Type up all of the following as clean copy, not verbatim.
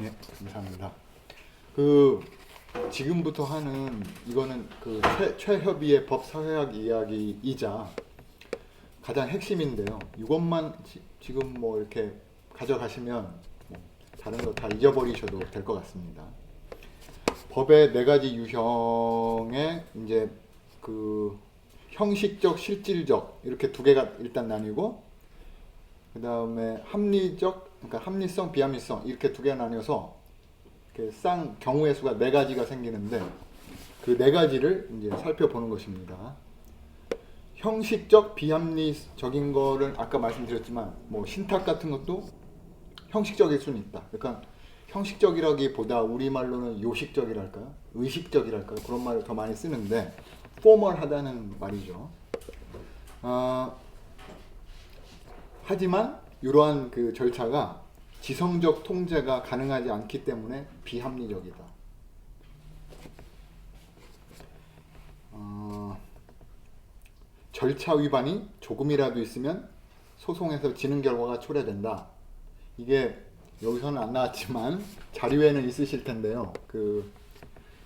예, 감사합니다. 그 지금부터 하는 이거는 그 최협의의 법사회학 이야기이자 가장 핵심인데요. 이것만 지금 뭐 이렇게 가져가시면 뭐 다른 거 다 잊어버리셔도 될 것 같습니다. 법의 네 가지 유형에 이제 그 형식적, 실질적 이렇게 두 개가 일단 나뉘고, 그 다음에 합리적, 그러니까 합리성, 비합리성 이렇게 두 개 나뉘어서 이렇게 쌍 경우의 수가 네 가지가 생기는데, 그 네 가지를 이제 살펴보는 것입니다. 형식적, 비합리적인 거를 아까 말씀드렸지만 뭐 신탁 같은 것도 형식적일 수는 있다. 그러니까 형식적이라기보다 우리말로는 요식적이랄까요? 의식적이랄까요? 그런 말을 더 많이 쓰는데 포멀하다는 말이죠. 하지만 이러한 그 절차가 지성적 통제가 가능하지 않기 때문에 비합리적이다. 절차 위반이 조금이라도 있으면 소송에서 지는 결과가 초래된다. 이게 여기서는 안 나왔지만 자료에는 있으실 텐데요.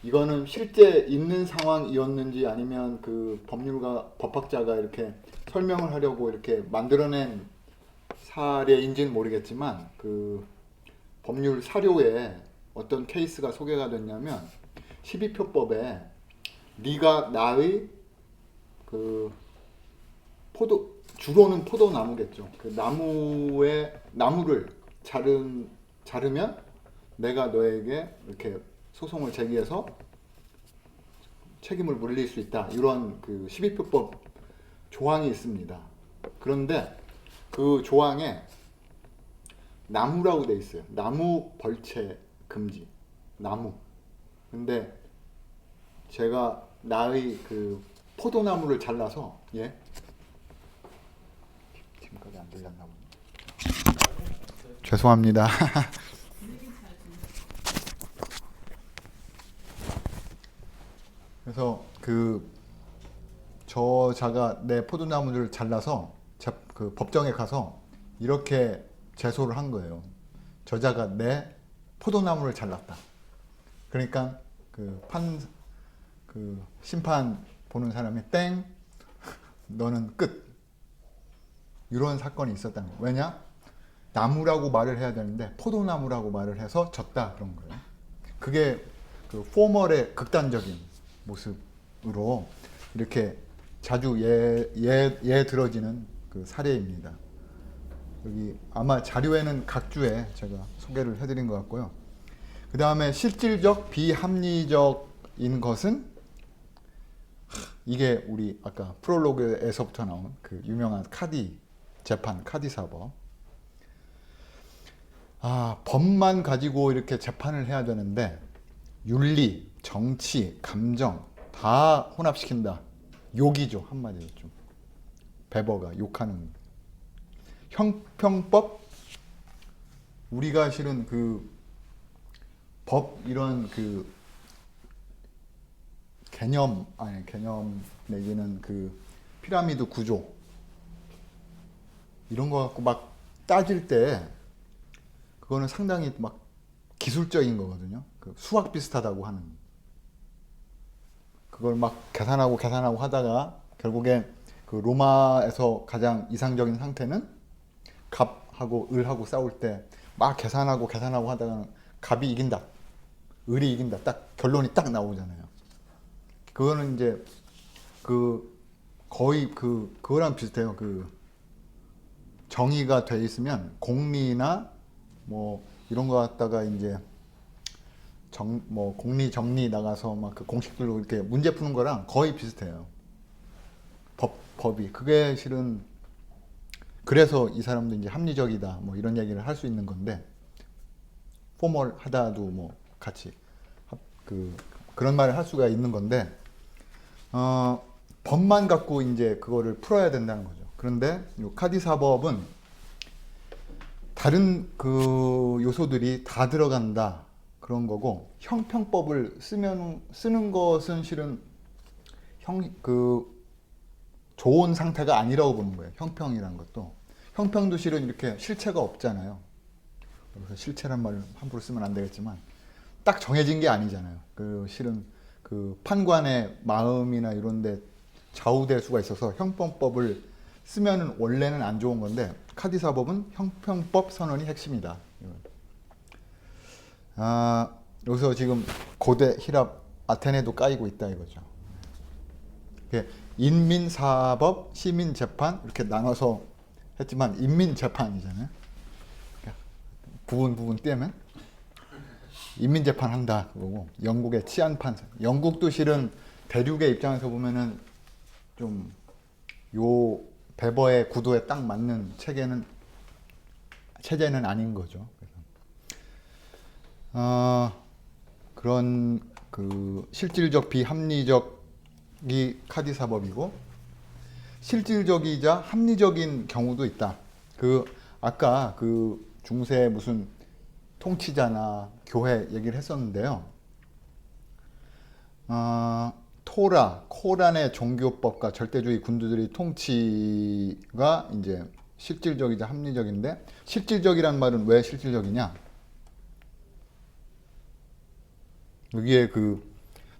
이거는 실제 있는 상황이었는지 아니면 그 법률가, 법학자가 이렇게 설명을 하려고 이렇게 만들어낸 사례인지는 모르겠지만, 그 법률 사료에 어떤 케이스가 소개가 됐냐면 12표법에 네가 나의 그 주로는 포도나무겠죠. 그 나무를 자르면 내가 너에게 이렇게 소송을 제기해서 책임을 물릴 수 있다. 이런 그 12표법 조항이 있습니다. 그런데 그 조항에 나무라고 돼 있어요. 나무 벌채 금지. 나무. 근데 제가 나의 그 포도나무를 잘라서, 예? 지금까지 안 들렸나 보네. 죄송합니다. 그래서 저자가 내 포도나무를 잘라서 그 법정에 가서 이렇게 제소를 한 거예요. 저자가 내 포도나무를 잘랐다. 그러니까 그 심판 보는 사람이 땡, 너는 끝. 이런 사건이 있었다는 거예요. 왜냐? 나무라고 말을 해야 되는데 포도나무라고 말을 해서 졌다, 그런 거예요. 그게 그 포멀의 극단적인 모습으로 이렇게 자주 들어지는 그 사례입니다. 여기 아마 자료에는 각주에 제가 소개를 해드린 것 같고요. 그 다음에 실질적, 비합리적인 것은 이게 우리 아까 프롤로그에서부터 나온 그 유명한 재판 카디 사법. 법만 가지고 이렇게 재판을 해야 되는데 윤리, 정치, 감정 다 혼합시킨다. 욕이죠, 한마디로 좀. 베버가 욕하는. 형평법, 우리가 실은 그 법 이런 그 개념 내지는 그 피라미드 구조 이런 거 갖고 막 따질 때 그거는 상당히 막 기술적인 거거든요. 그 수학 비슷하다고 하는. 그걸 막 계산하고 하다가 결국에 그 로마에서 가장 이상적인 상태는 갑하고 을하고 싸울 때 막 계산하고 하다가 갑이 이긴다. 을이 이긴다. 딱 결론이 딱 나오잖아요. 그거는 이제 거의 그거랑 비슷해요. 정의가 돼 있으면 공리나 뭐 이런 거 갖다가 이제 공리 정리 나가서 막 그 공식들로 이렇게 문제 푸는 거랑 거의 비슷해요. 법이. 그게 실은 그래서 이 사람도 이제 합리적이다 뭐 이런 얘기를 할 수 있는 건데, 포멀하다도 뭐 같이 그런 말을 할 수가 있는 건데, 법만 갖고 이제 그거를 풀어야 된다는 거죠. 그런데 이 카디 사법은 다른 그 요소들이 다 들어간다, 그런 거고, 형평법을 쓰는 것은 실은 좋은 상태가 아니라고 보는 거예요. 형평이란 것도. 형평도 실은 이렇게 실체가 없잖아요. 그래서 실체란 말을 함부로 쓰면 안 되겠지만 딱 정해진 게 아니잖아요. 그 실은 그 판관의 마음이나 이런데 좌우될 수가 있어서 형평법을 쓰면은 원래는 안 좋은 건데 카디사법은 형평법 선언이 핵심이다. 여기서 지금 고대 히랍 아테네도 까이고 있다 이거죠. 인민사법, 시민재판 이렇게 나눠서 했지만 인민재판이잖아요. 부분 떼면 인민재판 한다 그거고, 영국의 치안판사. 영국도 실은 대륙의 입장에서 보면은 좀 요 베버의 구도에 딱 맞는 체제는 아닌 거죠. 그런 그 실질적 비합리적이 카디사법이고, 실질적이자 합리적인 경우도 있다. 그 아까 그 중세 무슨 통치자나 교회 얘기를 했었는데요. 토라, 코란의 종교법과 절대주의 군주들의 통치가 이제 실질적이자 합리적인데, 실질적이란 말은 왜 실질적이냐? 여기에 그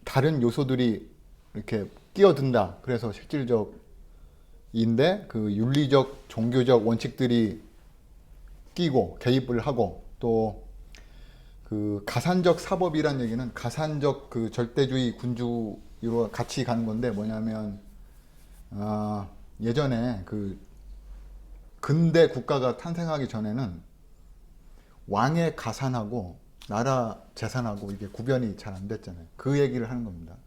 다른 요소들이 이렇게 끼어든다. 그래서 실질적인데, 그 윤리적, 종교적 원칙들이 끼고 개입을 하고, 또 그 가산적 사법이란 얘기는 가산적 그 절대주의 군주로 같이 가는 건데, 뭐냐면 예전에 그 근대 국가가 탄생하기 전에는 왕의 가산하고 나라 재산하고 이게 구별이 잘 안 됐잖아요. 그 얘기를 하는 겁니다.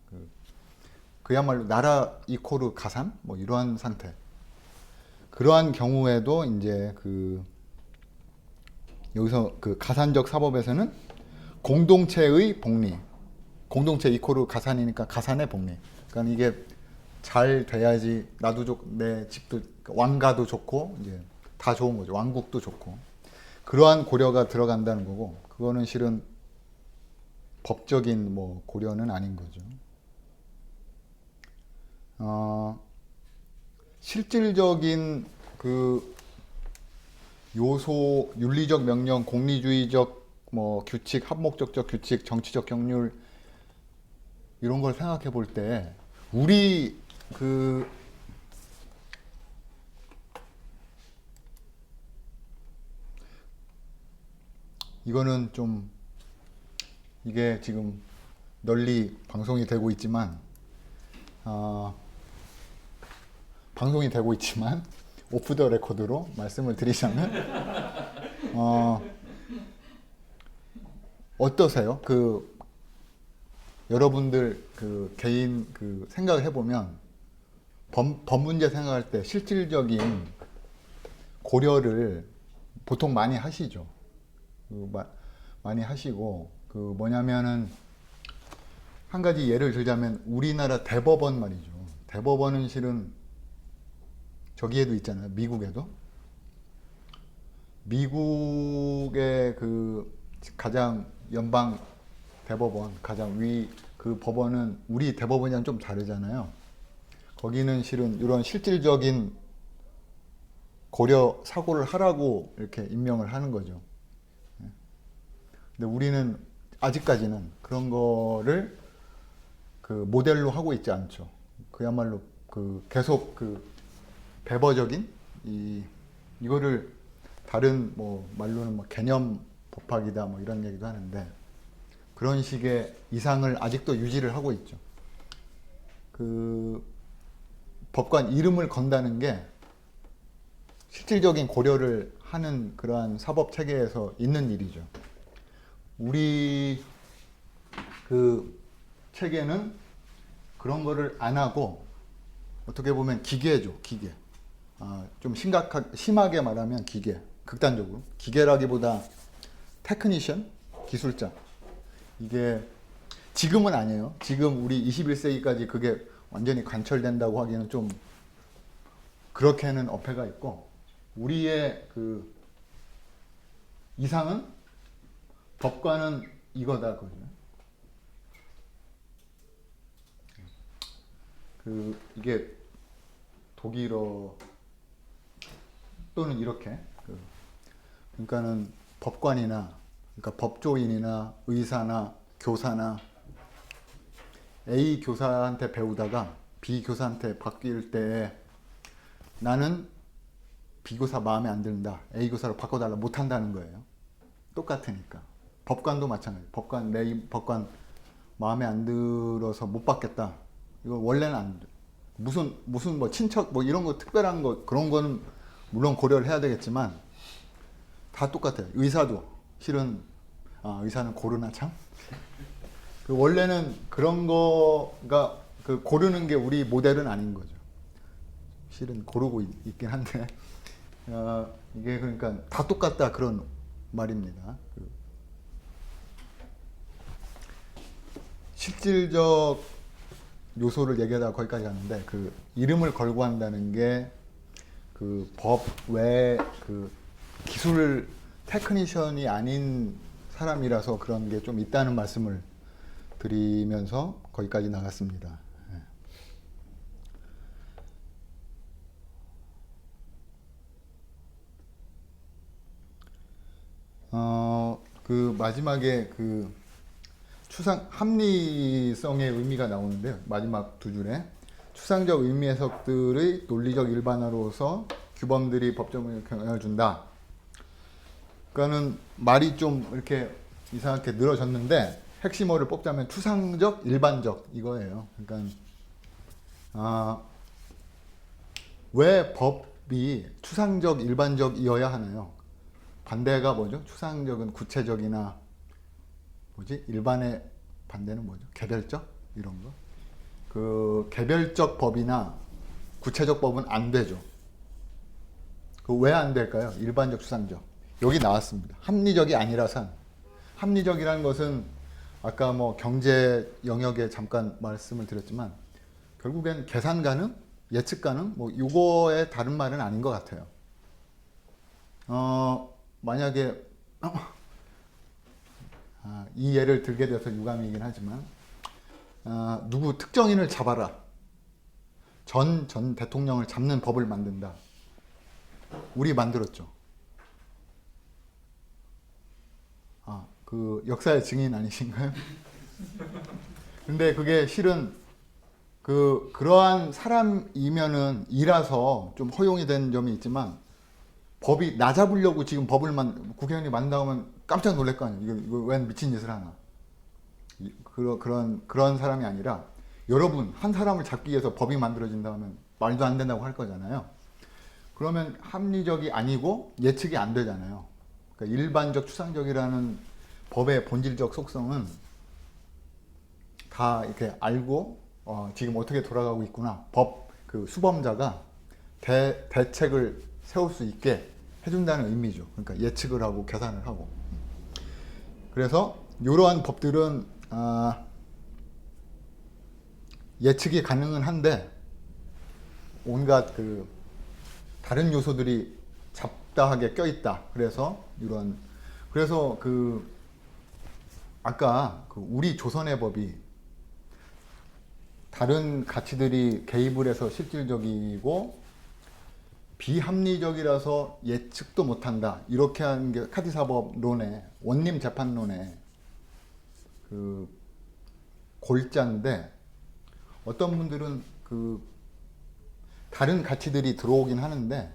그야말로 나라 이코르 가산 뭐 이러한 상태. 그러한 경우에도 이제 그 여기서 그 가산적 사법에서는 공동체의 복리, 공동체 이코르 가산이니까 가산의 복리. 그러니까 이게 잘 돼야지 나도 좋고 내 집도, 왕가도 좋고 이제 다 좋은 거죠. 왕국도 좋고. 그러한 고려가 들어간다는 거고, 그거는 실은 법적인 뭐 고려는 아닌 거죠. 실질적인 그 요소, 윤리적 명령, 공리주의적 뭐 규칙, 합목적적 규칙, 정치적 경륜 이런 걸 생각해 볼 때 우리 그 이거는 좀 이게 지금 널리 방송이 되고 있지만 오프 더 레코드로 말씀을 드리자면 어떠세요? 그 여러분들 그 개인 그 생각을 해보면 법 문제 생각할 때 실질적인 고려를 보통 많이 하시죠. 많이 하시고, 그 뭐냐면은 한 가지 예를 들자면 우리나라 대법원 말이죠. 대법원은 실은 저기에도 있잖아요. 미국에도. 미국의 그 가장 연방 대법원, 가장 위 그 법원은 우리 대법원이랑 좀 다르잖아요. 거기는 실은 이런 실질적인 고려 사고를 하라고 이렇게 임명을 하는 거죠. 근데 우리는 아직까지는 그런 거를 그 모델로 하고 있지 않죠. 그야말로 그 계속 그 배버적인 이거를 다른 뭐 말로는 뭐 개념 법학이다 뭐 이런 얘기도 하는데, 그런 식의 이상을 아직도 유지를 하고 있죠. 그 법관 이름을 건다는 게 실질적인 고려를 하는 그러한 사법 체계에서 있는 일이죠. 우리 그 체계는 그런 거를 안 하고 어떻게 보면 기계죠, 기계. 좀 심하게 말하면 기계. 극단적으로 기계라기보다 테크니션, 기술자. 이게 지금은 아니에요. 지금 우리 21세기까지 그게 완전히 관철된다고 하기는 좀 그렇게는 어폐가 있고, 우리의 그 이상은 법관은 이거다 그거죠. 그 이게 독일어 또는 이렇게 그러니까는 법관이나 그러니까 법조인이나 의사나 교사나 A 교사한테 배우다가 B 교사한테 바뀔 때 나는 B 교사 마음에 안 든다. A 교사로 바꿔달라 못한다는 거예요. 똑같으니까. 법관도 마찬가지. 내 법관 마음에 안 들어서 못 받겠다. 이거 원래는 안 돼. 무슨 뭐 친척 뭐 이런 거 특별한 거 그런 거는 물론 고려를 해야 되겠지만 다 똑같아요. 의사도 실은 의사는 고르나 참. 그 원래는 그런 거가 그 고르는 게 우리 모델은 아닌 거죠. 실은 고르고 있긴 한데 이게 그러니까 다 똑같다 그런 말입니다. 실질적 요소를 얘기하다가 거기까지 갔는데 그 이름을 걸고 한다는 게 그 법 외 그 기술 테크니션이 아닌 사람이라서 그런 게 좀 있다는 말씀을 드리면서 거기까지 나갔습니다. 그 마지막에 그 합리성의 의미가 나오는데요. 마지막 두 줄에 추상적 의미 해석들의 논리적 일반화로서 규범들이 법정을 영향을 준다. 그러니까는 말이 좀 이렇게 이상하게 늘어졌는데 핵심어를 뽑자면 추상적, 일반적 이거예요. 그러니까 왜 법이 추상적, 일반적이어야 하나요? 반대가 뭐죠? 추상적은 구체적이나 일반의 반대는 뭐죠? 개별적 이런 거. 그 개별적 법이나 구체적 법은 안 되죠. 그 왜 안 될까요? 일반적, 추상적. 여기 나왔습니다. 합리적이 아니라서. 합리적이라는 것은 아까 뭐 경제 영역에 잠깐 말씀을 드렸지만 결국엔 계산 가능, 예측 가능, 뭐 이거의 다른 말은 아닌 것 같아요. 만약에 이 예를 들게 되어서 유감이긴 하지만 누구 특정인을 잡아라. 전 대통령을 잡는 법을 만든다. 우리 만들었죠. 그 역사의 증인 아니신가요? 근데 그게 실은 그러한 사람이면은 이라서 좀 허용이 된 점이 있지만 법이 나 잡으려고 지금 국회의원이 만나오면 깜짝 놀랄 거 아니에요. 이거 웬 미친 짓을 하나. 그런 사람이 아니라 여러분 한 사람을 잡기 위해서 법이 만들어진다면 말도 안 된다고 할 거잖아요. 그러면 합리적이 아니고 예측이 안 되잖아요. 그러니까 일반적 추상적이라는 법의 본질적 속성은 다 이렇게 알고 지금 어떻게 돌아가고 있구나. 그 수범자가 대책을 세울 수 있게 해준다는 의미죠. 그러니까 예측을 하고 계산을 하고. 그래서 이러한 법들은 예측이 가능은 한데 온갖 그 다른 요소들이 잡다하게 껴있다. 그래서 아까 우리 조선의 법이 다른 가치들이 개입을 해서 실질적이고 비합리적이라서 예측도 못한다. 이렇게 하는 게 카디사법론의 원님 재판론의 그 골자인데 어떤 분들은 다른 가치들이 들어오긴 하는데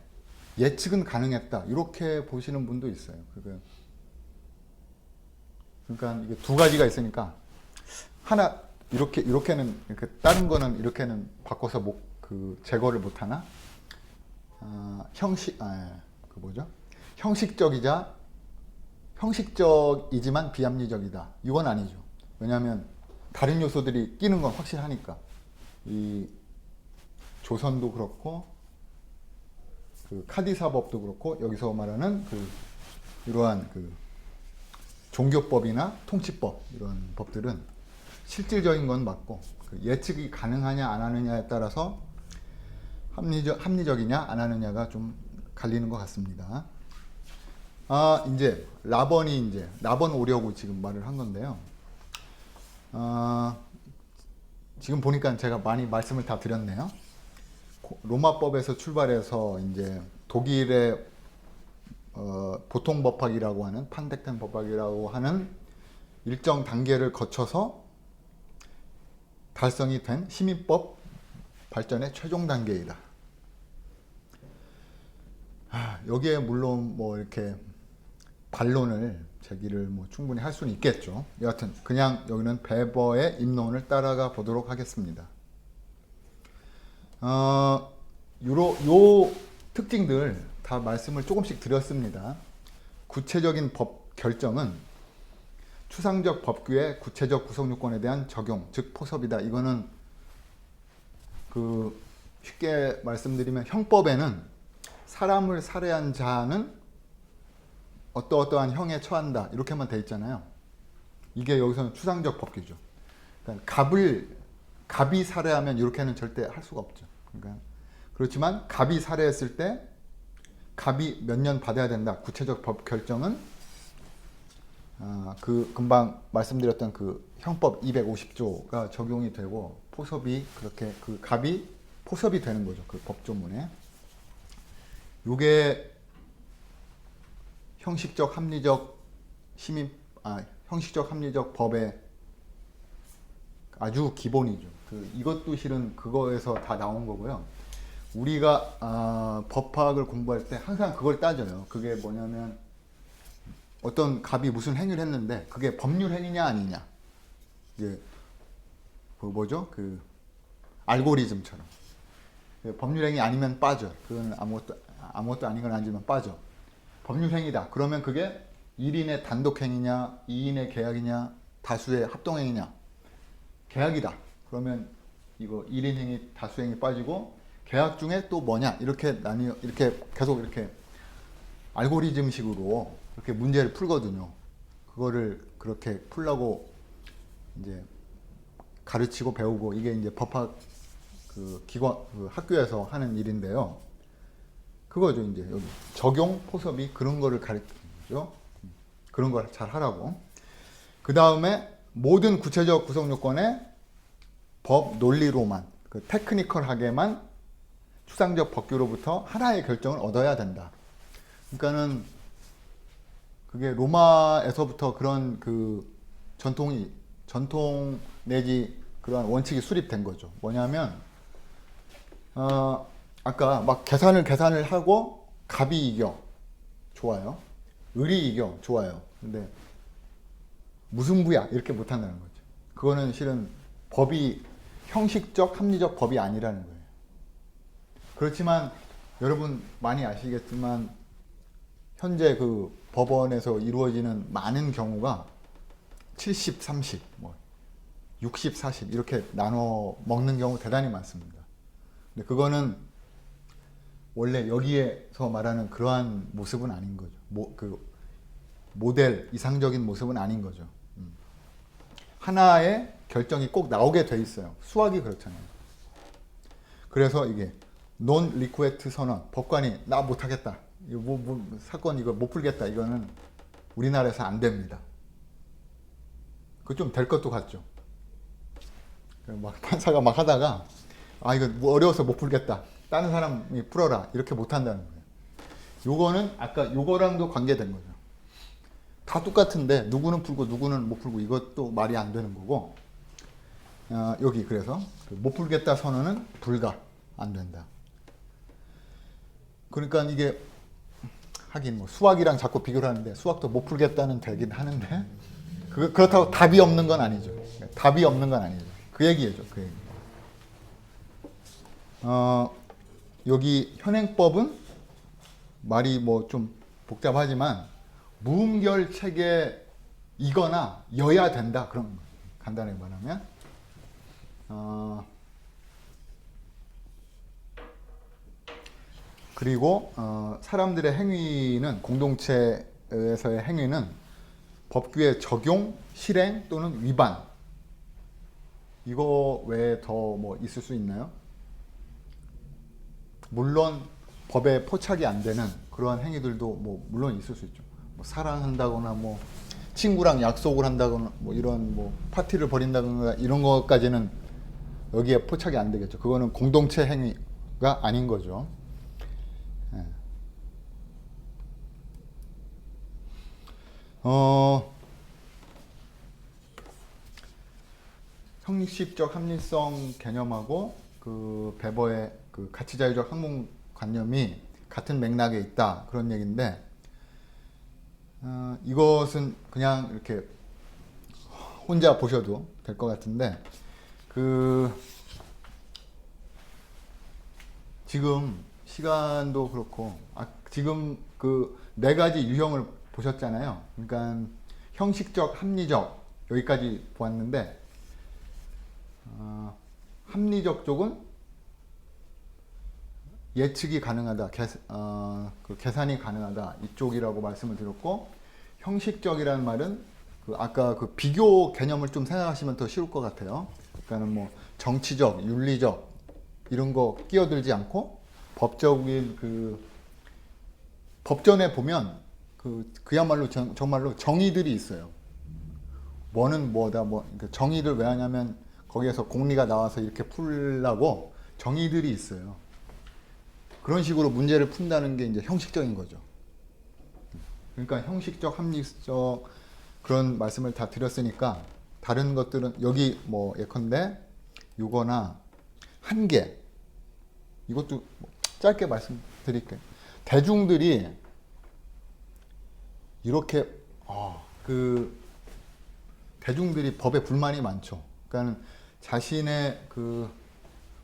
예측은 가능했다. 이렇게 보시는 분도 있어요. 그러니까 이게 두 가지가 있으니까 하나 이렇게는 다른 거는 이렇게는 바꿔서 제거를 못 하나? 형식적이지만 비합리적이다. 이건 아니죠. 왜냐하면 다른 요소들이 끼는 건 확실하니까. 이 조선도 그렇고 카디사법도 그렇고 여기서 말하는 이러한 종교법이나 통치법 이런 법들은 실질적인 건 맞고 예측이 가능하냐 안 하느냐에 따라서 합리적이냐 안 하느냐가 좀 갈리는 것 같습니다. 이제 라번 오려고 지금 말을 한 건데요. 지금 보니까 제가 많이 말씀을 다 드렸네요. 로마법에서 출발해서 이제 독일의 보통 법학이라고 하는 판택된 법학이라고 하는 일정 단계를 거쳐서 달성이 된 시민법 발전의 최종 단계이다. 여기에 물론 뭐 이렇게 반론을 제기를 뭐 충분히 할 수는 있겠죠. 여하튼 그냥 여기는 베버의 입론을 따라가 보도록 하겠습니다. 요 특징들 다 말씀을 조금씩 드렸습니다. 구체적인 법 결정은 추상적 법규의 구체적 구성요건에 대한 적용, 즉 포섭이다. 이거는 쉽게 말씀드리면 형법에는 사람을 살해한 자는 어떠어떠한 형에 처한다 이렇게만 돼 있잖아요. 이게 여기서는 추상적 법규죠. 그러니까 갑이 살해하면 이렇게는 절대 할 수가 없죠. 그러니까 그렇지만 갑이 살해했을 때 갑이 몇 년 받아야 된다. 구체적 법 결정은 금방 말씀드렸던 그 형법 250조가 적용이 되고 포섭이 그렇게 그 갑이 포섭이 되는 거죠. 그 법조문에. 요게 형식적 합리적 법의 아주 기본이죠. 이것도 실은 그거에서 다 나온 거고요. 우리가 법학을 공부할 때 항상 그걸 따져요. 그게 뭐냐면 어떤 갑이 무슨 행위를 했는데 그게 법률 행위냐 아니냐. 이게 뭐죠? 그 알고리즘처럼 법률 행위 아니면 빠져. 그건 아무것도 아닌 건 아니지만 빠져. 법률 행위다. 그러면 그게 1인의 단독 행위냐, 2인의 계약이냐, 다수의 합동 행위냐. 계약이다. 그러면 이거 1인 행위, 다수 행위 빠지고 계약 중에 또 뭐냐 이렇게 이렇게 계속 이렇게 알고리즘식으로 이렇게 문제를 풀거든요. 그거를 그렇게 풀라고 이제 가르치고 배우고 이게 이제 법학 학교에서 하는 일인데요. 그거죠. 이제 여기 적용 포섭이 그런 거를 가르치죠. 그런 걸 잘 하라고. 그 다음에 모든 구체적 구성 요건에 법 논리로만 테크니컬하게만 추상적 법규로부터 하나의 결정을 얻어야 된다. 그러니까는 그게 로마에서부터 그런 전통 내지 그러한 원칙이 수립된 거죠. 뭐냐면 아까 막 계산을 하고 갑이 이겨. 좋아요. 을이 이겨. 좋아요. 근데 무승부야. 이렇게 못 한다는 거죠. 그거는 실은 법이 형식적, 합리적 법이 아니라는 거예요. 그렇지만 여러분 많이 아시겠지만 현재 그 법원에서 이루어지는 많은 경우가 70, 30, 60, 40 이렇게 나눠 먹는 경우 대단히 많습니다. 근데 그거는 원래 여기에서 말하는 그러한 모습은 아닌 거죠. 모델 이상적인 모습은 아닌 거죠. 하나의 결정이 꼭 나오게 돼 있어요. 수학이 그렇잖아요. 그래서 이게 논 리쿠에트 선언, 법관이 나 못하겠다. 이거 사건 이거 못 풀겠다. 이거는 우리나라에서 안 됩니다. 그 좀 될 것도 같죠. 막 판사가 막 하다가 이거 뭐 어려워서 못 풀겠다. 다른 사람이 풀어라. 이렇게 못 한다는 거예요. 요거는 아까 요거랑도 관계된 거죠. 다 똑같은데 누구는 풀고 누구는 못 풀고 이것도 말이 안 되는 거고 여기 그래서 못 풀겠다 선언은 불가 안 된다. 그러니까 이게 하긴 수학이랑 자꾸 비교를 하는데 수학도 못 풀겠다는 되긴 하는데 그렇다고 답이 없는 건 아니죠. 답이 없는 건 아니죠. 그 얘기죠. 그 얘기. 여기 현행법은 말이 좀 복잡하지만 무음결 체계이거나 여야 된다. 그런 거예요. 간단하게 말하면 그리고 사람들의 행위는 공동체에서의 행위는 법규의 적용, 실행 또는 위반 이거 외에 더 있을 수 있나요? 물론 법에 포착이 안 되는 그러한 행위들도 물론 있을 수 있죠. 사랑한다거나 친구랑 약속을 한다거나 이런 파티를 벌인다거나 이런 것까지는 여기에 포착이 안 되겠죠. 그거는 공동체 행위가 아닌 거죠. 어, 형식적 합리성 개념하고 그 베버의 그 가치자유적 학문관념이 같은 맥락에 있다 그런 얘기인데, 이것은 그냥 이렇게 혼자 보셔도 될 것 같은데, 그 지금 시간도 그렇고, 지금 그 네 가지 유형을 보셨잖아요. 그러니까 형식적, 합리적 여기까지 보았는데, 합리적 쪽은 예측이 가능하다, 그 계산이 가능하다 이쪽이라고 말씀을 드렸고, 형식적이라는 말은 그 아까 그 비교 개념을 좀 생각하시면 더 쉬울 것 같아요. 그러니까는 뭐 정치적, 윤리적 이런 거 끼어들지 않고 법적인 그 법전에 보면 그야말로 정말로 정의들이 있어요. 뭐는 뭐다, 그러니까 정의를 왜 하냐면 거기에서 공리가 나와서 이렇게 풀라고 정의들이 있어요. 그런 식으로 문제를 푼다는 게 이제 형식적인 거죠. 그러니까 형식적, 합리적 그런 말씀을 다 드렸으니까 다른 것들은 여기 뭐 예컨대 요거나 한계 이것도 짧게 말씀드릴게요. 대중들이 이렇게 그 대중들이 법에 불만이 많죠. 그러니까 자신의 그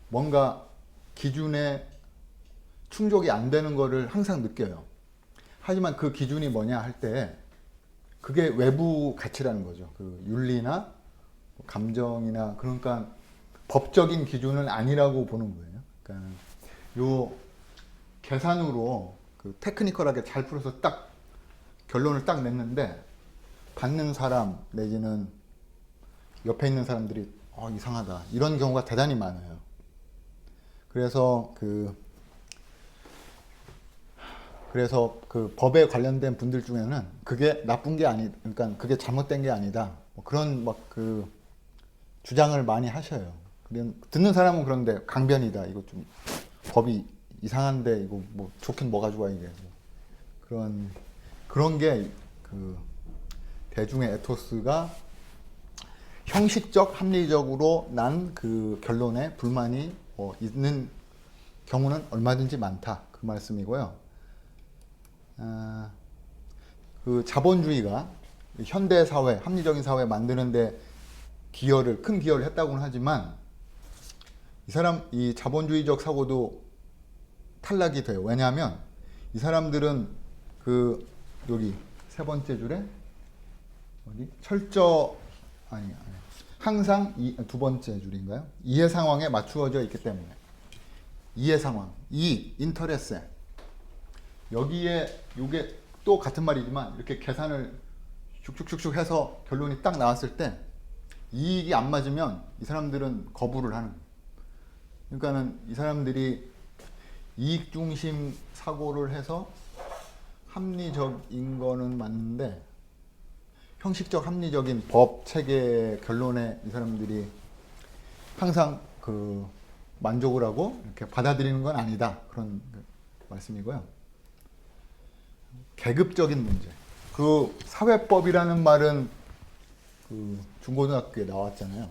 뭔가 기준에 충족이 안 되는 거를 항상 느껴요. 하지만 그 기준이 뭐냐 할 때 그게 외부 가치라는 거죠. 그 윤리나 감정이나 그러니까 법적인 기준은 아니라고 보는 거예요. 그러니까 요 계산으로 그 테크니컬하게 잘 풀어서 딱 결론을 딱 냈는데 받는 사람 내지는 옆에 있는 사람들이 이상하다 이런 경우가 대단히 많아요. 그래서 그 법에 관련된 분들 중에는 그게 나쁜 게 그러니까 그게 잘못된 게 아니다. 뭐 그런 막 그 주장을 많이 하셔요. 듣는 사람은 그런데 강변이다. 이거 좀 법이 이상한데 이거 뭐 좋긴 뭐가 좋아 이게. 그런 게 그 대중의 에토스가 형식적 합리적으로 난 그 결론에 불만이 있는 경우는 얼마든지 많다. 그 말씀이고요. 그 자본주의가 현대 사회, 합리적인 사회 만드는데 큰 기여를 했다고는 하지만 이 자본주의적 사고도 탈락이 돼요. 왜냐하면 이 사람들은 여기 세 번째 줄에 항상 두 번째 줄인가요? 이해 상황에 맞추어져 있기 때문에 이해 상황, 인터레세 여기에 요게 또 같은 말이지만 이렇게 계산을 슉슉슉슉 해서 결론이 딱 나왔을 때 이익이 안 맞으면 이 사람들은 거부를 하는 거예요. 그러니까는 이 사람들이 이익 중심 사고를 해서 합리적인 거는 맞는데 형식적 합리적인 법 체계 결론에 이 사람들이 항상 그 만족을 하고 이렇게 받아들이는 건 아니다. 그런 말씀이고요. 계급적인 문제. 그 사회법이라는 말은 그 중고등학교에 나왔잖아요.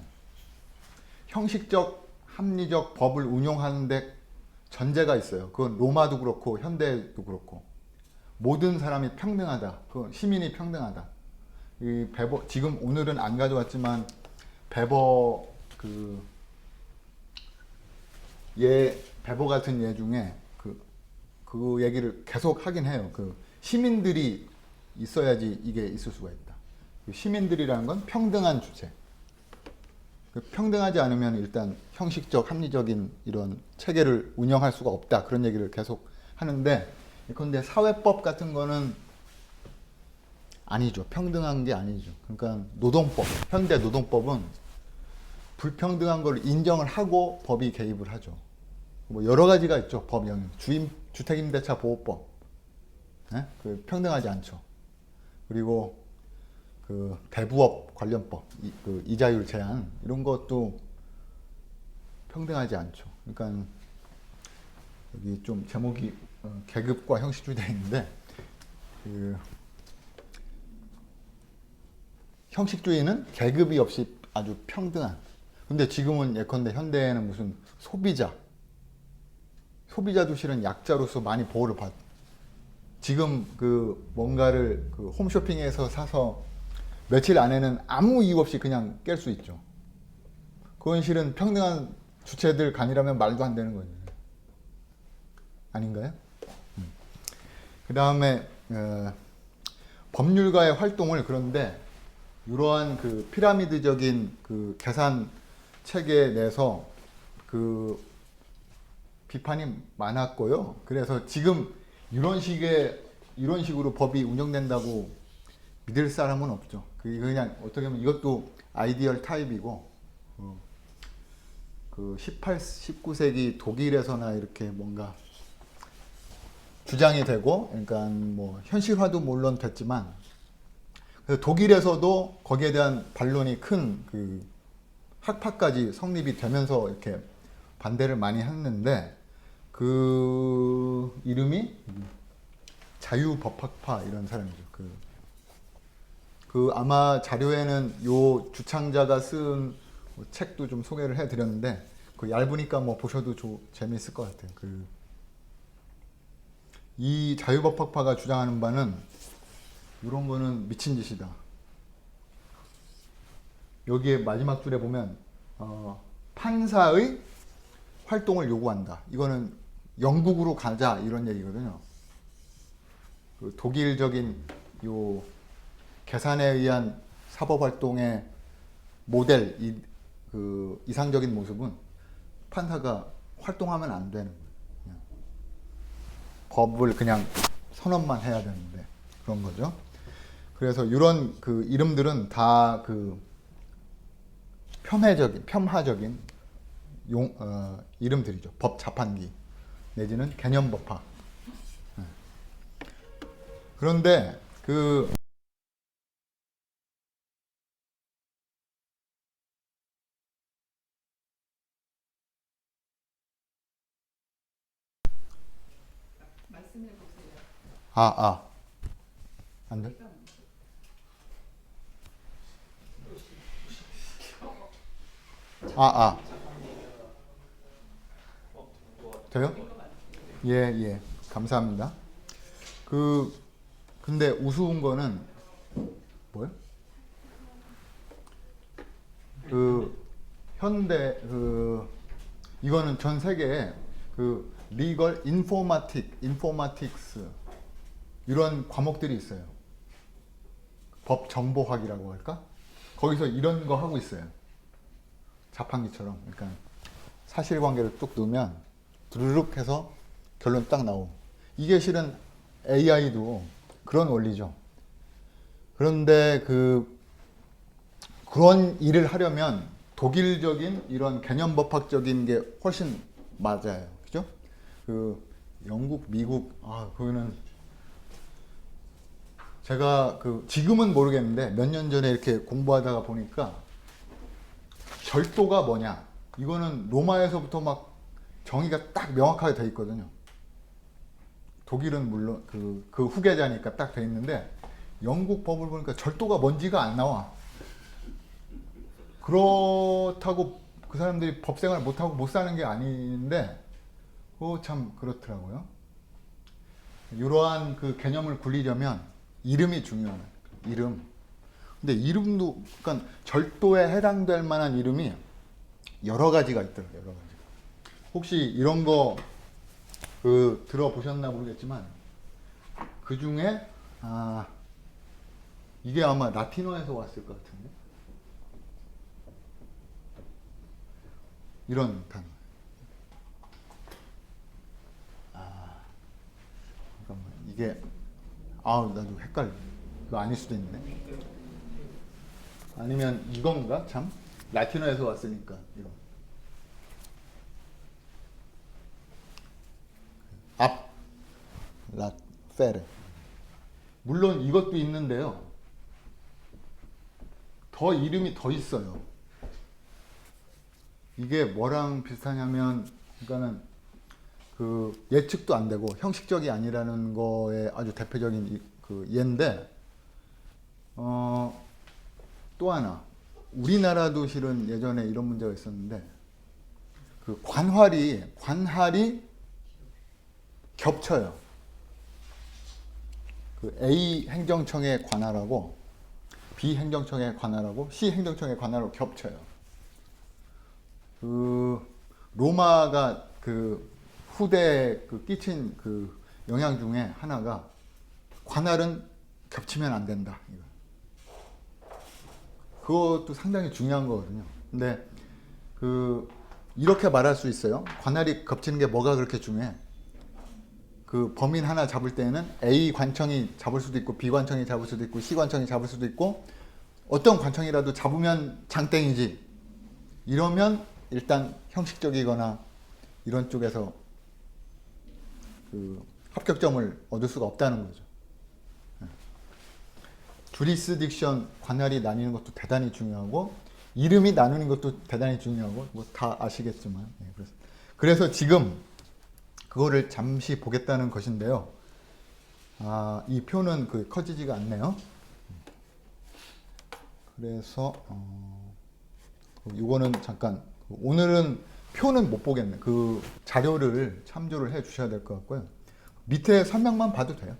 형식적 합리적 법을 운용하는데 전제가 있어요. 그건 로마도 그렇고 현대도 그렇고 모든 사람이 평등하다. 그 시민이 평등하다. 이 베버 지금 오늘은 안 가져왔지만 베버 베버 같은 예 중에 그 얘기를 계속 하긴 해요. 그 시민들이 있어야지 이게 있을 수가 있다. 시민들이라는 건 평등한 주체. 평등하지 않으면 일단 형식적 합리적인 이런 체계를 운영할 수가 없다. 그런 얘기를 계속 하는데 그런데 사회법 같은 거는 아니죠. 평등한 게 아니죠. 그러니까 노동법, 현대 노동법은 불평등한 걸 인정을 하고 법이 개입을 하죠. 뭐 여러 가지가 있죠. 법 영역. 주택임대차 보호법. 네? 평등하지 않죠. 그리고 그 대부업 관련법, 이자율 제한 이런 것도 평등하지 않죠. 그러니까 여기 좀 제목이 계급과 형식주의 되어 있는데 형식주의는 계급이 없이 아주 평등한. 근데 지금은 예컨대 현대에는 무슨 소비자도 실은 약자로서 많이 보호를 받. 지금 그 뭔가를 그 홈쇼핑에서 사서 며칠 안에는 아무 이유 없이 그냥 깰 수 있죠. 그건 실은 평등한 주체들 간이라면 말도 안 되는 거죠. 아닌가요? 그 다음에 법률가의 활동을, 그런데 이러한 그 피라미드적인 그 계산 체계 내에서 그 비판이 많았고요. 그래서 지금 이런 식으로 법이 운영된다고 믿을 사람은 없죠. 그냥 어떻게 보면 이것도 아이디얼 타입이고, 그 19세기 독일에서나 이렇게 뭔가 주장이 되고, 그러니까 뭐 현실화도 물론 됐지만, 그래서 독일에서도 거기에 대한 반론이 큰 그 학파까지 성립이 되면서 이렇게 반대를 많이 했는데, 그 이름이 자유법학파 이런 사람이죠. 그 아마 자료에는 요 주창자가 쓴 책도 좀 소개를 해드렸는데, 그 얇으니까 뭐 보셔도 재미있을 것 같아요. 이 자유법학파가 주장하는 바는 이런 거는 미친 짓이다. 여기에 마지막 줄에 보면 판사의 활동을 요구한다. 이거는 영국으로 가자 이런 얘기거든요. 그 독일적인 요 계산에 의한 사법 활동의 모델, 그 이상적인 모습은 판사가 활동하면 안 되는 거예요. 그냥 법을 그냥 선언만 해야 되는데 그런 거죠. 그래서 이런 그 이름들은 다 그 폄하적인 이름들이죠. 법 자판기 내지는 개념법학. 그런데 그 말씀해 보세요. 안 돼? 돼요? 예, 감사합니다. 근데 우스운 거는 뭐요? 이거는 전 세계에 리걸 인포마틱스 이런 과목들이 있어요. 법 정보학이라고 할까? 거기서 이런 거 하고 있어요. 자판기처럼. 그러니까 사실관계를 뚝 넣으면 두루룩 해서 결론 딱 나오고. 이게 실은 AI도 그런 원리죠. 그런데 그런 일을 하려면 독일적인 이런 개념법학적인 게 훨씬 맞아요. 그죠? 영국, 미국, 그거는 제가 지금은 모르겠는데 몇 년 전에 이렇게 공부하다가 보니까 절도가 뭐냐? 이거는 로마에서부터 막 정의가 딱 명확하게 돼 있거든요. 독일은 물론 그 후계자니까 딱 돼 있는데 영국 법을 보니까 절도가 뭔지가 안 나와. 그렇다고 그 사람들이 법생활 못하고 못 사는 게 아닌데 참 그렇더라고요. 이러한 그 개념을 굴리려면 이름이 중요해요. 이름. 근데 이름도 그러니까 절도에 해당될 만한 이름이 여러 가지가 있더라고요. 여러 가지. 혹시 이런 거 들어보셨나 모르겠지만 그 중에 이게 아마 라틴어에서 왔을 것 같은데 이런 단어. 잠깐만 이게 나도 헷갈려. 이거 아닐 수도 있네. 아니면 이건가 참 라틴어에서 왔으니까 이거. 라페레. 물론 이것도 있는데요. 더 이름이 더 있어요. 이게 뭐랑 비슷하냐면, 그러니까는 예측도 안 되고 형식적이 아니라는 거에 아주 대표적인 예인데, 또 하나, 우리나라도 실은 예전에 이런 문제가 있었는데 그 관할이 겹쳐요. 그 A 행정청의 관할하고 B 행정청의 관할하고 C 행정청의 관할하고 겹쳐요. 그 로마가 그 후대에 그 끼친 그 영향 중에 하나가 관할은 겹치면 안 된다. 그것도 상당히 중요한 거거든요. 근데 그 이렇게 말할 수 있어요. 관할이 겹치는 게 뭐가 그렇게 중요해? 그 범인 하나 잡을 때는 A 관청이 잡을 수도 있고 B 관청이 잡을 수도 있고 C 관청이 잡을 수도 있고 어떤 관청이라도 잡으면 장땡이지. 이러면 일단 형식적이거나 이런 쪽에서 그 합격점을 얻을 수가 없다는 거죠. 주리스딕션 관할이 나뉘는 것도 대단히 중요하고 이름이 나누는 것도 대단히 중요하고 뭐 다 아시겠지만 그래서 지금 그거를 잠시 보겠다는 것인데요. 이 표는 그 커지지가 않네요. 그래서 이거는 잠깐 오늘은 표는 못 보겠네. 그 자료를 참조를 해 주셔야 될 것 같고요. 밑에 설명만 봐도 돼요.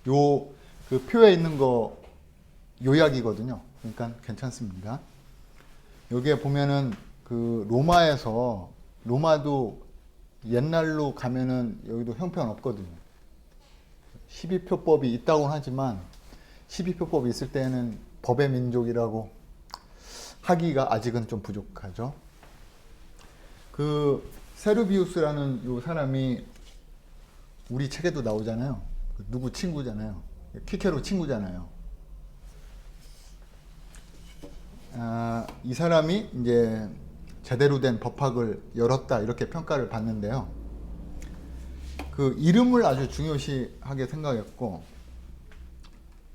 요 그 표에 있는 거 요약이거든요. 그러니까 괜찮습니다. 여기에 보면은 그 로마도 옛날로 가면은 여기도 형편 없거든요. 12표법이 있다고는 하지만 12표법이 있을 때는 법의 민족이라고 하기가 아직은 좀 부족하죠. 그 세르비우스라는 요 사람이 우리 책에도 나오잖아요. 누구 친구잖아요. 키케로 친구잖아요. 이 사람이 이제 제대로 된 법학을 열었다 이렇게 평가를 받는데요. 그 이름을 아주 중요시하게 생각했고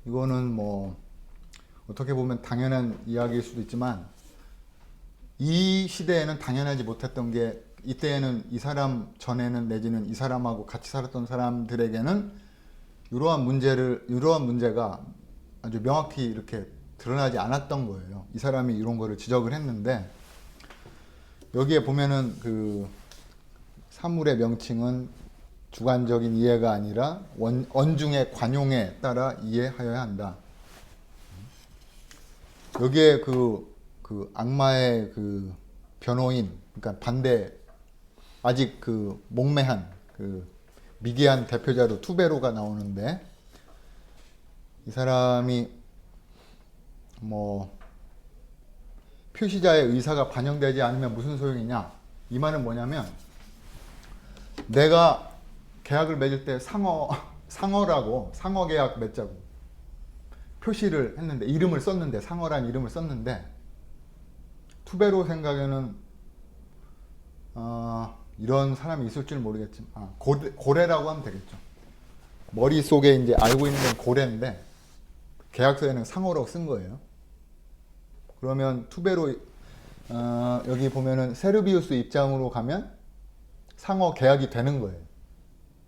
이거는 뭐 어떻게 보면 당연한 이야기일 수도 있지만 이 시대에는 당연하지 못했던 게 이때에는 이 사람 전에는 내지는 이 사람하고 같이 살았던 사람들에게는 이러한 문제가 아주 명확히 이렇게 드러나지 않았던 거예요. 이 사람이 이런 거를 지적을 했는데 여기에 보면은 그 사물의 명칭은 주관적인 이해가 아니라 언중의 관용에 따라 이해하여야 한다. 여기에 그 악마의 그 변호인, 그러니까 반대 아직 그 목매한 그 미개한 대표자로 투베로가 나오는데 이 사람이 뭐 표시자의 의사가 반영되지 않으면 무슨 소용이냐? 이 말은 뭐냐면 내가 계약을 맺을 때 상어라고 상어 계약 맺자고 표시를 했는데 이름을 썼는데 상어란 이름을 썼는데 투베로 생각에는 이런 사람이 있을 줄 모르겠지만 고래라고 하면 되겠죠. 머릿속에 이제 알고 있는 건 고래인데 계약서에는 상어라고 쓴 거예요. 그러면 투베로 여기 보면은 세르비우스 입장으로 가면 상어 계약이 되는 거예요.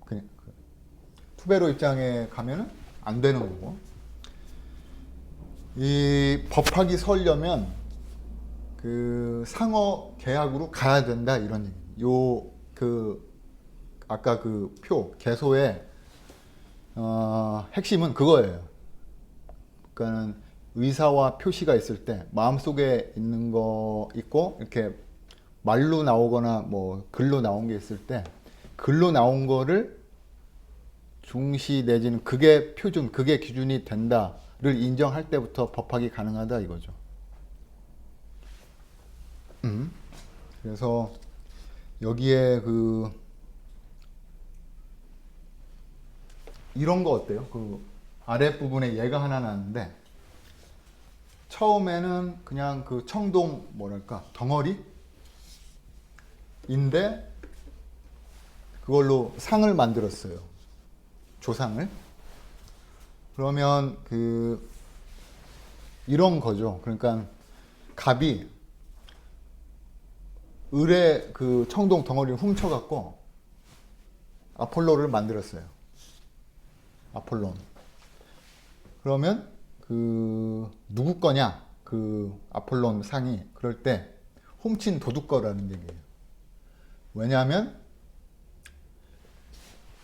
그냥 투베로 입장에 가면은 안 되는 거고. 이 법학이 서려면 그 상어 계약으로 가야 된다 이런 얘기. 아까 그 표 개소의 핵심은 그거예요. 그러니까는 의사와 표시가 있을 때 마음속에 있는 거 있고 이렇게 말로 나오거나 뭐 글로 나온 게 있을 때 글로 나온 거를 중시 내지는 그게 표준, 그게 기준이 된다를 인정할 때부터 법학이 가능하다 이거죠. 그래서 여기에 그 이런 거 어때요? 그 아랫부분에 얘가 하나 나는데 처음에는 그냥 그 청동 뭐랄까 덩어리인데 그걸로 상을 만들었어요. 조상을. 그러면 그 이런 거죠. 그러니까 갑이 을의 그 청동 덩어리를 훔쳐갖고 아폴로를 만들었어요. 아폴론. 그러면 그 누구 거냐? 그 아폴론 상이 그럴 때 훔친 도둑거라는 얘기예요. 왜냐하면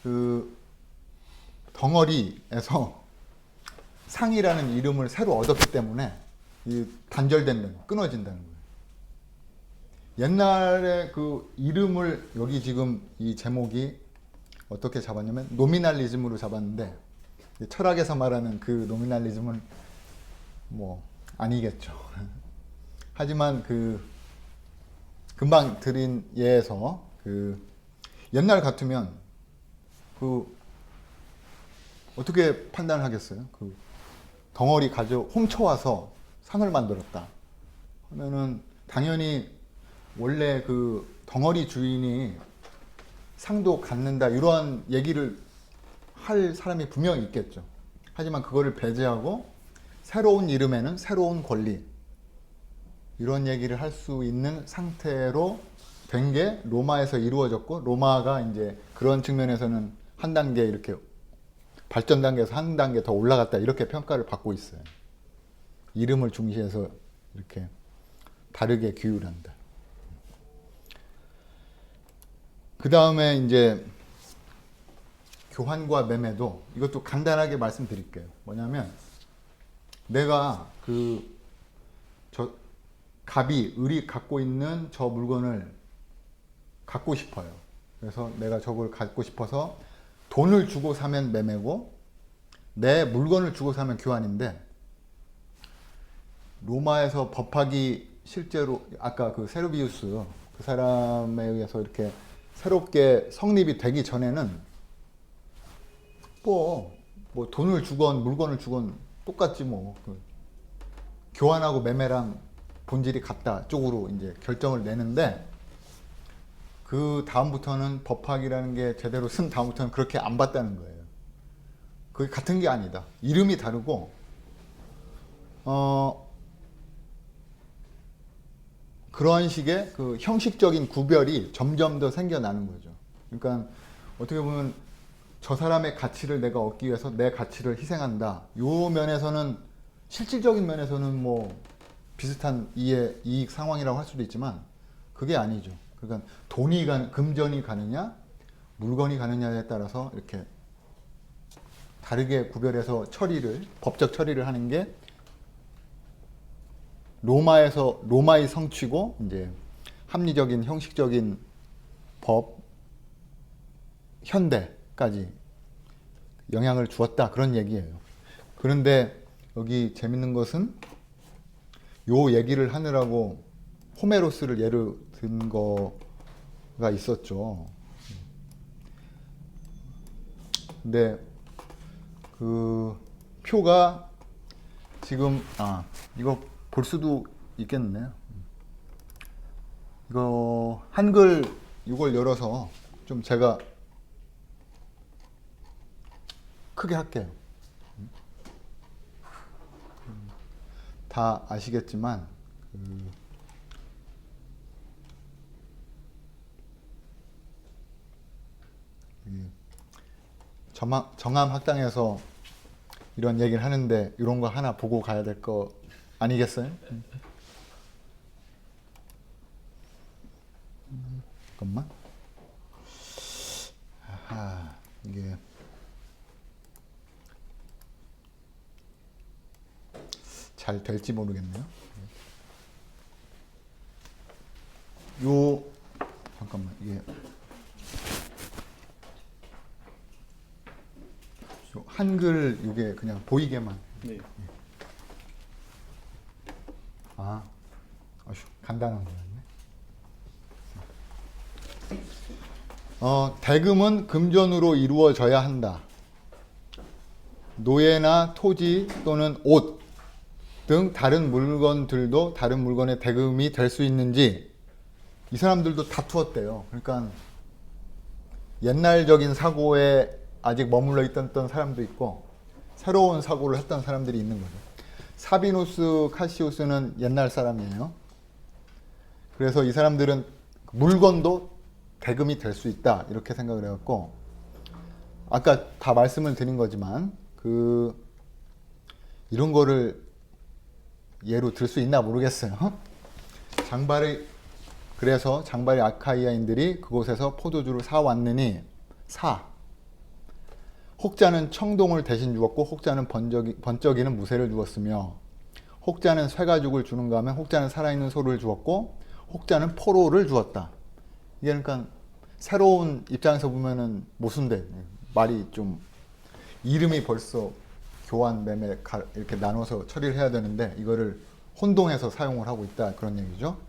그 덩어리에서 상이라는 이름을 새로 얻었기 때문에 이 단절된다는 거예요. 끊어진다는 거예요. 옛날에 그 이름을 여기 지금 이 제목이 어떻게 잡았냐면 노미날리즘으로 잡았는데 철학에서 말하는 그 노미날리즘은 뭐 아니겠죠. 하지만 그 금방 드린 예에서 그 옛날 같으면 그 어떻게 판단하겠어요? 그 덩어리 훔쳐와서 상을 만들었다 하면은 당연히 원래 그 덩어리 주인이 상도 갖는다 이러한 얘기를 할 사람이 분명히 있겠죠. 하지만 그거를 배제하고 새로운 이름에는 새로운 권리 이런 얘기를 할 수 있는 상태로 된 게 로마에서 이루어졌고 로마가 이제 그런 측면에서는 한 단계 이렇게 발전 단계에서 한 단계 더 올라갔다 이렇게 평가를 받고 있어요. 이름을 중시해서 이렇게 다르게 규율한다. 그 다음에 이제 교환과 매매도 이것도 간단하게 말씀드릴게요. 뭐냐면 내가 갑이 을이 갖고 있는 저 물건을 갖고 싶어요. 그래서 내가 저걸 갖고 싶어서 돈을 주고 사면 매매고 내 물건을 주고 사면 교환인데 로마에서 법학이 실제로 아까 그 세르비우스 그 사람에 의해서 이렇게 새롭게 성립이 되기 전에는 뭐 돈을 주건 물건을 주건 똑같지 뭐 교환하고 매매랑 본질이 같다 쪽으로 이제 결정을 내는데 그 다음부터는 법학이라는 게 제대로 쓴 다음부터는 그렇게 안 봤다는 거예요. 그게 같은 게 아니다. 이름이 다르고 그런 식의 그 형식적인 구별이 점점 더 생겨나는 거죠. 그러니까 어떻게 보면 저 사람의 가치를 내가 얻기 위해서 내 가치를 희생한다. 요 면에서는 실질적인 면에서는 뭐 비슷한 이익 상황이라고 할 수도 있지만 그게 아니죠. 그러니까 금전이 가느냐 물건이 가느냐에 따라서 이렇게 다르게 구별해서 법적 처리를 하는 게 로마의 성취고 이제 합리적인 형식적인 법 현대까지 영향을 주었다 그런 얘기예요. 그런데 여기 재밌는 것은 요 얘기를 하느라고 호메로스를 예로 든 거가 있었죠. 근데 그 표가 지금 이거 볼 수도 있겠네요. 이거 한글 이걸 열어서 좀 제가 크게 할게요. 다 아시겠지만 정암학당에서 이런 얘기를 하는데 이런 거 하나 보고 가야 될 거 아니겠어요? 잠깐만. 이게 잘 될지 모르겠네요. 잠깐만 이게 한글 이게 그냥 보이게만. 네. 간단한 거였네. 대금은 금전으로 이루어져야 한다. 노예나 토지 또는 옷 등 다른 물건들도 다른 물건의 대금이 될 수 있는지 이 사람들도 다투었대요. 그러니까 옛날적인 사고에 아직 머물러 있던 사람도 있고 새로운 사고를 했던 사람들이 있는 거죠. 사비누스 카시우스는 옛날 사람이에요. 그래서 이 사람들은 물건도 대금이 될 수 있다 이렇게 생각을 해갖고 아까 다 말씀을 드린 거지만 이런 거를 예로 들 수 있나 모르겠어요. 그래서 장발의 아카이아인들이 그곳에서 포도주를 사왔느니 혹자는 청동을 대신 주었고 혹자는 번쩍이는 무쇠를 주었으며 혹자는 쇠가죽을 주는가 하면 혹자는 살아있는 소를 주었고 혹자는 포로를 주었다. 이게 그러니까 새로운 입장에서 보면은 모순돼. 말이 좀 이름이 벌써 교환 매매 이렇게 나눠서 처리를 해야 되는데 이거를 혼동해서 사용을 하고 있다 그런 얘기죠.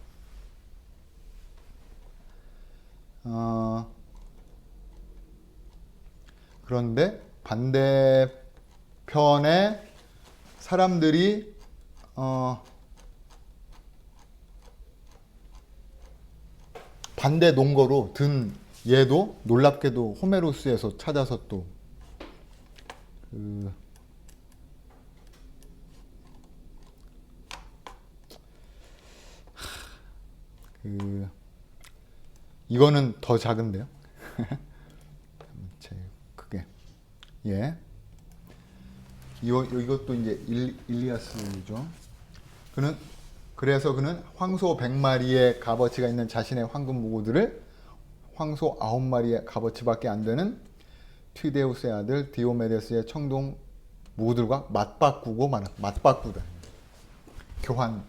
그런데 반대편에 사람들이 반대 논거로 든 얘도 놀랍게도 호메로스에서 찾아서 또 이거는 더 작은데요. 크게 이것도 이제 일리아스죠. 그래서 그는 황소 100마리의 값어치가 있는 자신의 황금 무구들을 황소 9마리의 값어치밖에 안 되는 튀데우스의 아들 디오메데스의 청동 무구들과 맞바꾸다. 교환.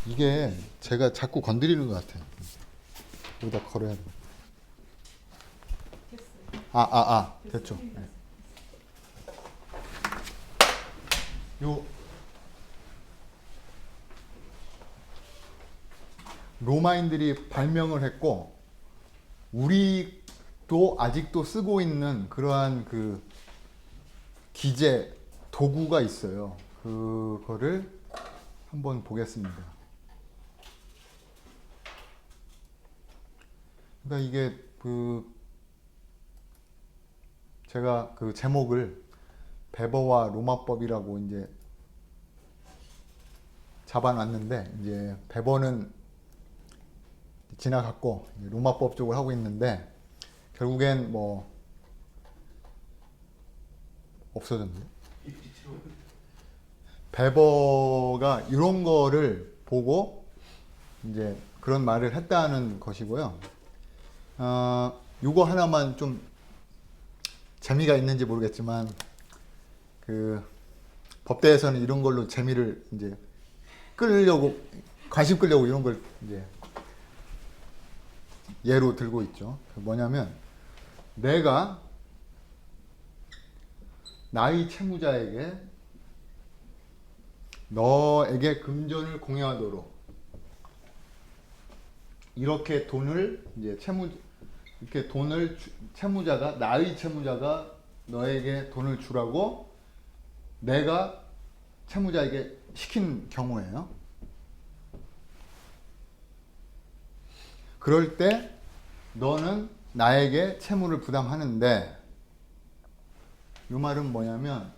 이게 제가 자꾸 건드리는 것 같아요. 여기다 걸어야 돼. 됐죠. 네. 요 로마인들이 발명을 했고 우리도 아직도 쓰고 있는 그러한 그 기재 도구가 있어요. 그거를 한번 보겠습니다. 그러니까 이게 제가 그 제목을 베버와 로마법이라고 이제 잡아놨는데 이제 베버는 지나갔고 로마법 쪽을 하고 있는데 결국엔 뭐 없어졌네. 베버가 이런 거를 보고 이제 그런 말을 했다는 것이고요. 요거 하나만 좀 재미가 있는지 모르겠지만 그 법대에서는 이런 걸로 재미를 이제 관심 끌려고 이런 걸 이제 예로 들고 있죠. 뭐냐면 내가 나의 채무자에게 너에게 금전을 공여하도록 이렇게 돈을 이제 나의 채무자가 너에게 돈을 주라고 내가 채무자에게 시킨 경우에요. 그럴 때 너는 나에게 채무를 부담하는데 이 말은 뭐냐면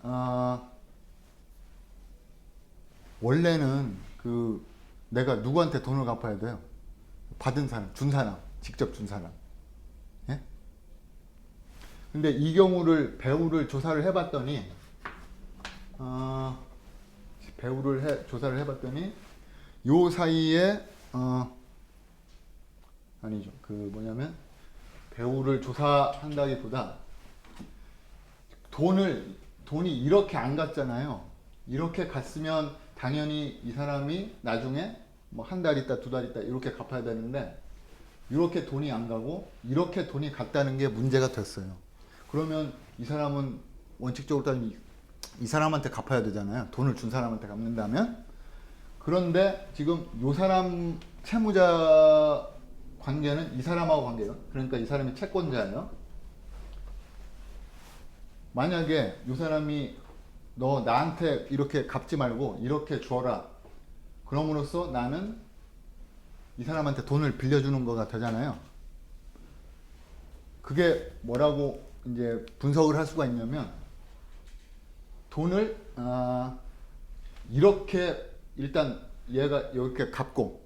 원래는 내가 누구한테 돈을 갚아야 돼요? 받은 사람, 직접 준 사람. 예? 근데 이 경우를 배우를 조사를 해봤더니 요 사이에 아니죠. 배우를 조사한다기보다 돈이 이렇게 안 갔잖아요. 이렇게 갔으면 당연히 이 사람이 나중에 뭐 한 달 있다, 두 달 있다 이렇게 갚아야 되는데 이렇게 돈이 안 가고 이렇게 돈이 갔다는 게 문제가 됐어요. 그러면 이 사람은 원칙적으로 따지면 이 사람한테 갚아야 되잖아요. 돈을 준 사람한테 갚는다면. 그런데 지금 이 사람 채무자 관계는 이 사람하고 관계예요. 그러니까 이 사람이 채권자예요. 만약에 이 사람이 너 나한테 이렇게 갚지 말고 이렇게 줘라. 그럼으로써 나는 이 사람한테 돈을 빌려주는 거가 되잖아요. 그게 뭐라고 이제 분석을 할 수가 있냐면 돈을 이렇게 일단 얘가 이렇게 갚고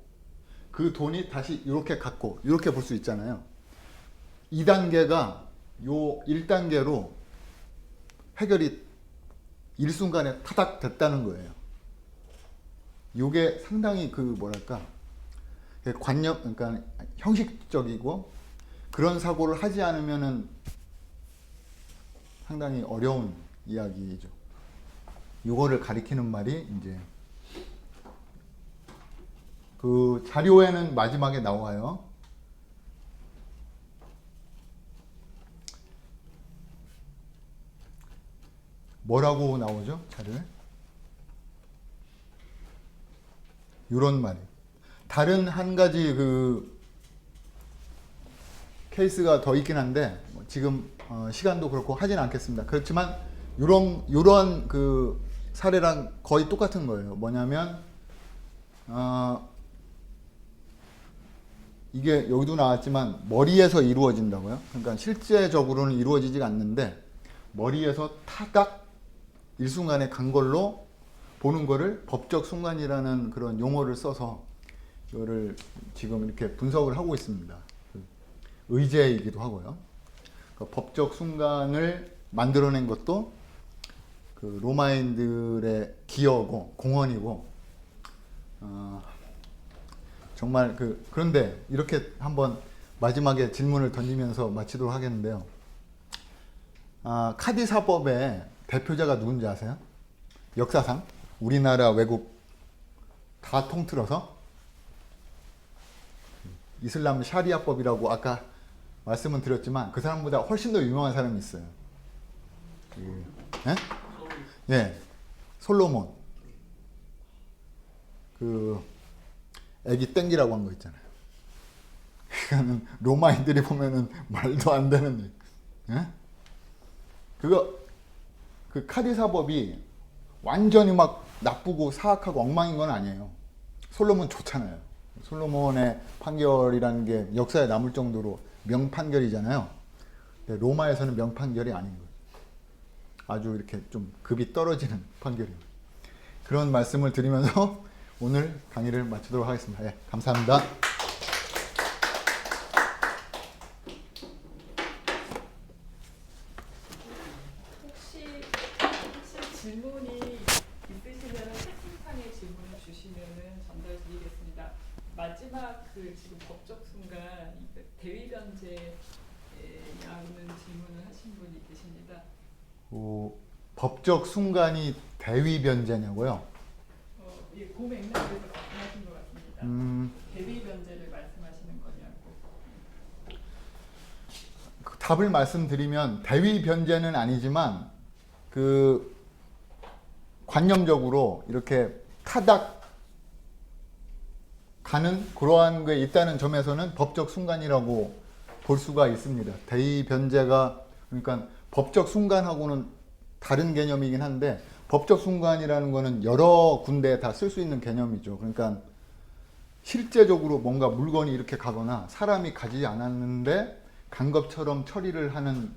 그 돈이 다시 이렇게 갚고 이렇게 볼 수 있잖아요. 2단계가 요 1단계로 해결이 일순간에 타닥 됐다는 거예요. 요게 상당히 그 뭐랄까 관념 그러니까 형식적이고 그런 사고를 하지 않으면은 상당히 어려운 이야기죠. 요거를 가리키는 말이 이제 그 자료에는 마지막에 나와요. 뭐라고 나오죠? 자료에? 요런 말이. 다른 한 가지 그 케이스가 더 있긴 한데 지금 시간도 그렇고 하진 않겠습니다. 그렇지만 요런 그 사례랑 거의 똑같은 거예요. 뭐냐면 이게 여기도 나왔지만 머리에서 이루어진다고요. 그러니까 실제적으로는 이루어지지가 않는데 머리에서 타닥 일순간에 간 걸로 보는 거를 법적 순간이라는 그런 용어를 써서 이거를 지금 이렇게 분석을 하고 있습니다. 의제이기도 하고요. 그러니까 법적 순간을 만들어낸 것도 그 로마인들의 기여고 공헌이고 정말 그런데 이렇게 한번 마지막에 질문을 던지면서 마치도록 하겠는데요. 카디사법의 대표자가 누군지 아세요? 역사상 우리나라 외국 다 통틀어서 이슬람 샤리아법이라고 아까 말씀은 드렸지만 그 사람보다 훨씬 더 유명한 사람이 있어요. 예? 예, 솔로몬. 그 애기 땡기라고 한 거 있잖아요. 그거는 로마인들이 보면은 말도 안 되는 얘기. 예? 그 카디사법이 완전히 막 나쁘고 사악하고 엉망인 건 아니에요. 솔로몬 좋잖아요. 솔로몬의 판결이라는 게 역사에 남을 정도로 명판결이잖아요. 근데 로마에서는 명판결이 아닌 거예요. 아주 이렇게 좀 급이 떨어지는 판결이에요. 그런 말씀을 드리면서 오늘 강의를 마치도록 하겠습니다. 예, 감사합니다. 혹시 질문이 있으시면 채팅창에 질문을 주시면은 전달드리겠습니다. 마지막 그 지금 법적 순간 대위 변제에 나오는 질문을 하신 분이 계십니다. 법적 순간이 대위 변제냐고요? 예, 그 맥락에서 말씀하신 것 같습니다. 대위 변제를 말씀하시는 거냐고. 그 답을 말씀드리면 대위 변제는 아니지만 그 관념적으로 이렇게 타닥 가는 그러한 게 있다는 점에서는 법적 순간이라고 볼 수가 있습니다. 대위 변제가 그러니까 법적 순간하고는 다른 개념이긴 한데 법적 순간이라는 거는 여러 군데에 다 쓸 수 있는 개념이죠. 그러니까 실제적으로 뭔가 물건이 이렇게 가거나 사람이 가지 않았는데 간 것처럼 처리를 하는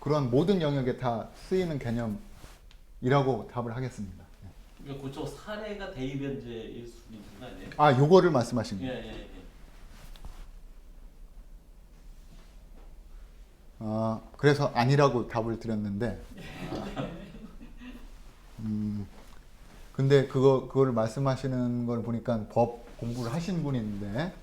그런 모든 영역에 다 쓰이는 개념이라고 답을 하겠습니다. 그쪽 사례가 대위변제일 수 있는 거 아니에요? 아, 요거를 말씀하신 거예요. 예. 그래서 아니라고 답을 드렸는데 근데 그거를 말씀하시는 걸 보니까 법 공부를 하신 분인데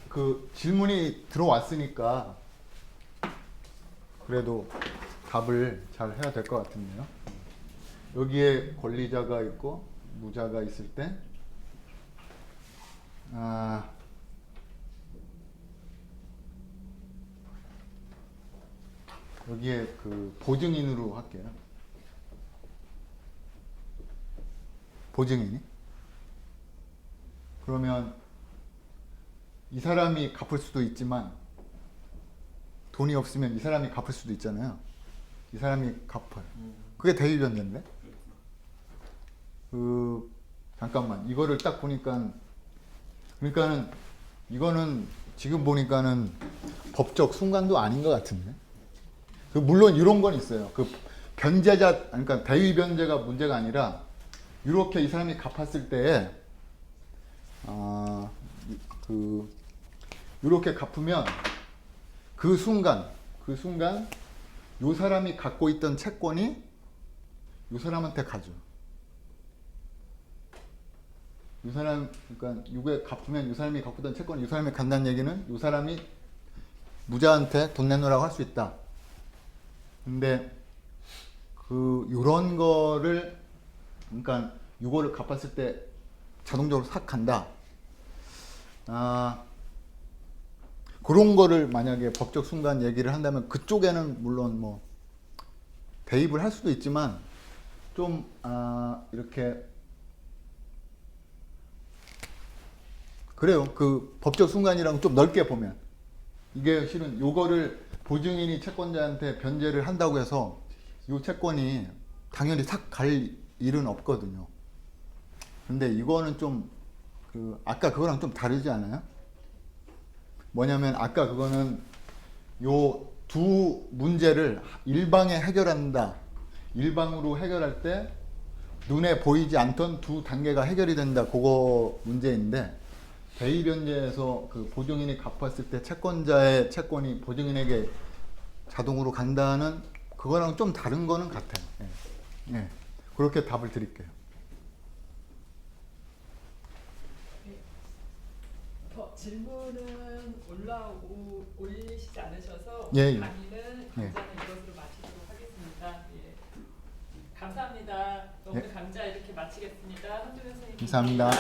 그 질문이 들어왔으니까 그래도 답을 잘 해야 될 것 같은데요. 여기에 권리자가 있고 무자가 있을 때 여기에 그 보증인으로 할게요. 보증인이. 그러면 이 사람이 갚을 수도 있지만 돈이 없으면 이 사람이 갚을 수도 있잖아요. 이 사람이 갚아요. 그게 대위변제인데? 잠깐만 이거를 딱 보니까 그러니까는 이거는 지금 보니까는 법적 순간도 아닌 것 같은데. 물론 이런 건 있어요. 변제자 그러니까 대위 변제가 문제가 아니라 이렇게 이 사람이 갚았을 때에 이렇게 갚으면 그 순간 이 사람이 갖고 있던 채권이 이 사람한테 가죠. 이 사람 그러니까 이게 갚으면 이 사람이 갖고 있던 채권이 이 사람이 간다는 얘기는 이 사람이 무자한테 돈 내놓으라고 할 수 있다. 근데 요런 거를 그러니까 이거를 갚았을 때 자동적으로 싹 간다. 그런 거를 만약에 법적 순간 얘기를 한다면 그쪽에는 물론 뭐 대입을 할 수도 있지만 좀 이렇게 그래요. 그 법적 순간이랑 좀 넓게 보면 이게 실은 요거를 보증인이 채권자한테 변제를 한다고 해서 요 채권이 당연히 싹 갈 일은 없거든요. 근데 이거는 좀 아까 그거랑 좀 다르지 않아요? 뭐냐면 아까 그거는 요 두 문제를 일방에 해결한다. 일방으로 해결할 때 눈에 보이지 않던 두 단계가 해결이 된다. 그거 문제인데 대위변제에서 그 보증인이 갚았을 때 채권자의 채권이 보증인에게 자동으로 간다는 그거랑 좀 다른 거는 같아요. 예. 예. 그렇게 답을 드릴게요. 더 질문은 올리시지 않으셔서 예, 예. 강의는 예. 강좌는 이것으로 마치도록 하겠습니다. 예. 감사합니다. 오늘 예. 강좌 이렇게 마치겠습니다. 한준현 선생님 감사합니다.